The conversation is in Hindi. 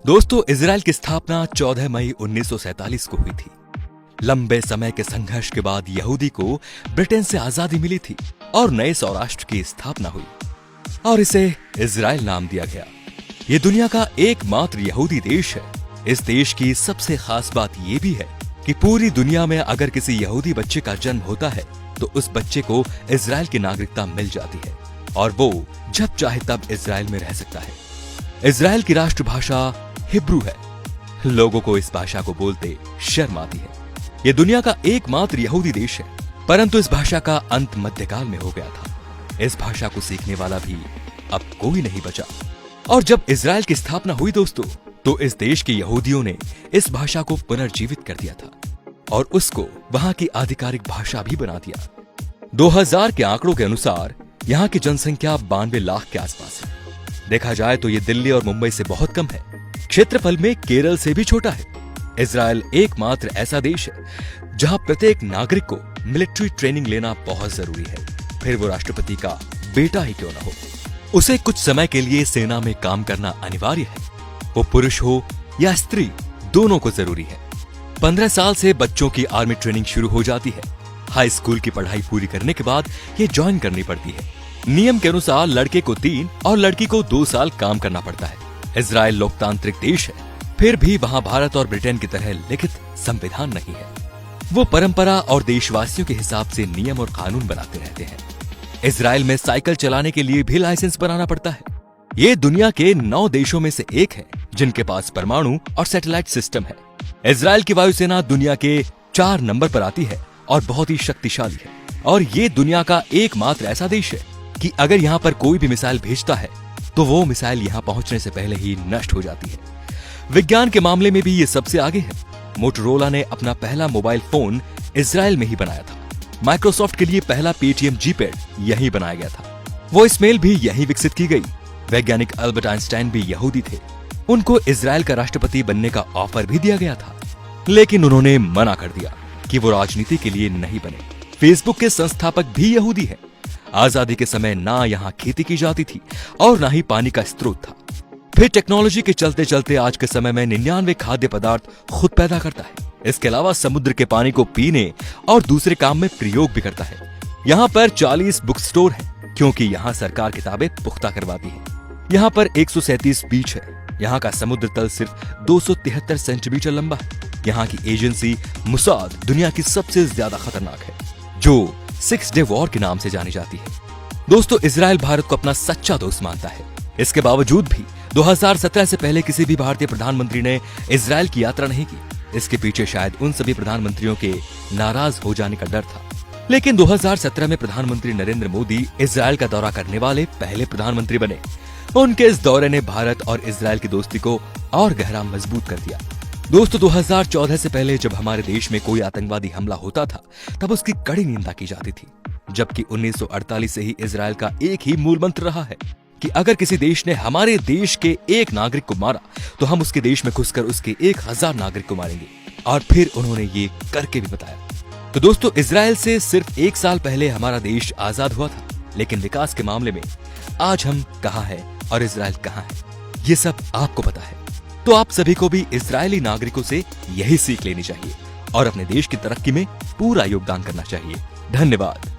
दोस्तों, इजराइल की स्थापना 14 मई 1947 को हुई थी। लंबे समय के संघर्ष के बाद यहूदी को ब्रिटेन से आजादी मिली थी और नए सौराष्ट्र की स्थापना हुई और इसे इजराइल नाम दिया गया। ये दुनिया का एकमात्र यहूदी देश है। इस देश की सबसे खास बात यह भी है कि पूरी दुनिया में अगर किसी यहूदी बच्चे का जन्म होता है तो उस बच्चे को इजराइल की नागरिकता मिल जाती है और वो जब चाहे तब इजराइल में रह सकता है। इजराइल की राष्ट्रभाषा हिब्रू है। लोगों को इस भाषा को बोलते शर्म आती है। यह दुनिया का एकमात्र यहूदी देश है, परंतु इस भाषा का अंत मध्यकाल में हो गया था। इस भाषा को सीखने वाला भी अब कोई नहीं बचा। और जब इजराइल की स्थापना हुई दोस्तों, तो इस देश के यहूदियों ने इस भाषा को पुनर्जीवित कर दिया था और उसको वहां की आधिकारिक भाषा भी बना दिया। 2000 के आंकड़ों के अनुसार यहाँ की जनसंख्या 92 लाख के आसपास है। देखा जाए तो ये दिल्ली और मुंबई से बहुत कम है। क्षेत्रफल में केरल से भी छोटा है। इजराइल एकमात्र ऐसा देश है जहां प्रत्येक नागरिक को मिलिट्री ट्रेनिंग लेना बहुत जरूरी है, फिर वो राष्ट्रपति का बेटा ही क्यों ना हो। उसे कुछ समय के लिए सेना में काम करना अनिवार्य है। वो पुरुष हो या स्त्री, दोनों को जरूरी है। 15 साल से बच्चों की आर्मी ट्रेनिंग शुरू हो जाती है। हाई स्कूल की पढ़ाई पूरी करने के बाद ये ज्वाइन करनी पड़ती है। नियम के अनुसार लड़के को 3 और लड़की को 2 साल काम करना पड़ता है। इजराइल लोकतांत्रिक देश है, फिर भी वहां भारत और ब्रिटेन की तरह लिखित संविधान नहीं है। वो परंपरा और देशवासियों के हिसाब से नियम और कानून बनाते रहते हैं। इजराइल में साइकिल चलाने के लिए भी लाइसेंस बनाना पड़ता है। ये दुनिया के 9 देशों में से एक है जिनके पास परमाणु और सैटेलाइट सिस्टम है। इजराइल की वायुसेना दुनिया के 4 नंबर पर आती है और बहुत ही शक्तिशाली है। और ये दुनिया का एकमात्र ऐसा देश है कि अगर यहाँ पर कोई भी मिसाइल भेजता है तो वो मिसाइल यहाँ पहुंचने से पहले ही नष्ट हो जाती है। विज्ञान के मामले में भी ये सबसे आगे है। मोटोरोला ने अपना पहला मोबाइल फोन इजराइल में ही बनाया था। माइक्रोसॉफ्ट के लिए पहला पेटीएम जीपैड यहीं बनाया गया था। वॉइस मेल भी यहीं विकसित की गई। वैज्ञानिक अल्बर्ट आइंस्टाइन भी यहूदी थे। उनको इजराइल का राष्ट्रपति बनने का ऑफर भी दिया गया था, लेकिन उन्होंने मना कर दिया कि वो राजनीति के लिए नहीं बने। फेसबुक के संस्थापक भी यहूदी हैं। आजादी के समय ना यहाँ खेती की जाती थी और ना ही पानी का स्रोत था। फिर टेक्नोलॉजी के चलते चलते आज के समय में 99 खाद्य पदार्थ खुद पैदा करता है। इसके अलावा समुद्र के पानी को पीने और दूसरे काम में प्रयोग भी करता है। यहाँ पर 40 बुक स्टोर है क्योंकि यहाँ सरकार किताबें पुख्ता करवाती है। यहाँ पर 137 बीच है। यहाँ का समुद्र तल सिर्फ 273 सेंटीमीटर लंबा है। यहाँ की एजेंसी मुसाद दुनिया की सबसे ज्यादा खतरनाक है, जो 6 डे वॉर के नाम से जानी जाती है। दोस्तों, इजराइल भारत को अपना सच्चा दोस्त मानता है। इसके बावजूद भी 2017 से पहले किसी भी भारतीय प्रधानमंत्री ने इजराइल की यात्रा नहीं की। इसके पीछे शायद उन सभी प्रधानमंत्रियों के नाराज हो जाने का डर था। लेकिन 2017 में प्रधानमंत्री नरेंद्र मोदी इजराइल का दौरा करने वाले पहले प्रधानमंत्री बने। उनके इस दौरे ने भारत और इजराइल की दोस्ती को और गहरा मजबूत कर दिया। दोस्तों, 2014 से पहले जब हमारे देश में कोई आतंकवादी हमला होता था तब उसकी कड़ी निंदा की जाती थी, जबकि 1948 से ही इजराइल का एक ही मूल मंत्र रहा है कि अगर किसी देश ने हमारे देश के एक नागरिक को मारा तो हम उसके देश में घुसकर उसके 1000 नागरिक को मारेंगे। और फिर उन्होंने ये करके भी बताया। तो दोस्तों, इजराइल से सिर्फ 1 साल पहले हमारा देश आजाद हुआ था, लेकिन विकास के मामले में आज हम कहाँ हैं और इजराइल कहाँ है, ये सब आपको पता है। तो आप सभी को भी इजरायली नागरिकों से यही सीख लेनी चाहिए और अपने देश की तरक्की में पूरा योगदान करना चाहिए। धन्यवाद।